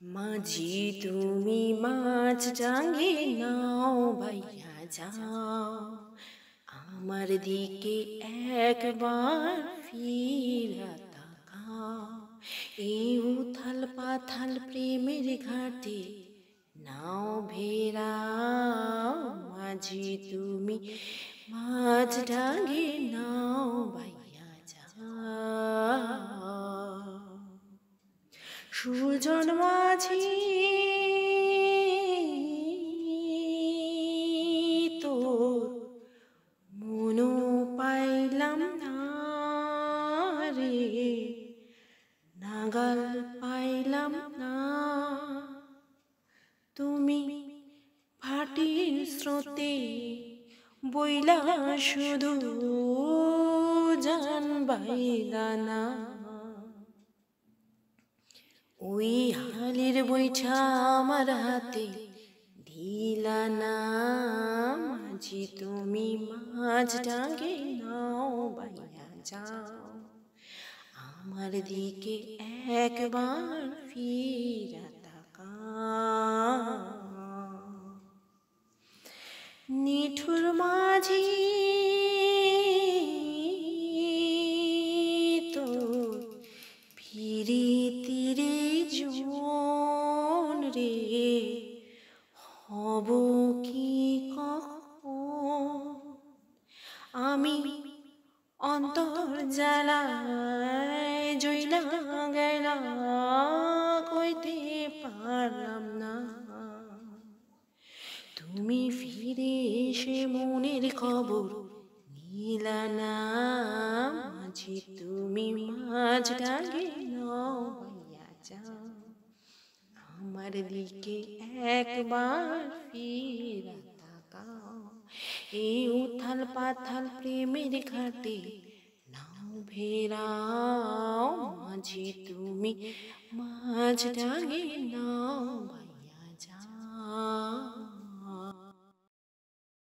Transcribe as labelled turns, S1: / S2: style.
S1: মাঝি তুমি মাছ ডাঙে নাও ভাইয়া যাও, আমার দিকে একবার ফিরা তাকাও। এই উথাল পাথাল প্রেমের ঘাটে নাও ভেরাও, মাঝি তুমি মাছ ডাঙে নাও ভাইয়া যাও। সুজন মাঝি তোর মনো পাইলাম না রে, নাগাল পাইলাম না। তুমি ভাটির স্রোতে বইলা শুধু জান বাইলা না। ওই হালের বৈঠা আমার হাতে দিলা না, মাঝি তুমি মাছ ডাঙে নাও বাইয়া যাও, আমার দিকে একবার ফিরা তাকাও। নিঠুর মাঝি তোর ফিরিতিরে জন রে, হব কি কখন আমি অন্তর জ্বালায় জইলা গেলা, কইতে পারলাম না। তুমি ফিরে এসে মনের খবর নিলা না, মাঝি তুমি মাছ ডাঙে নাও ভাইয়া যাও, আমার দিকে একবার ফিরা তাকাও। এই উথাল পাথাল প্রেমের ঘাটে নাও ভেরাও, মাঝি তুমি মাছ ডাঙে নাও।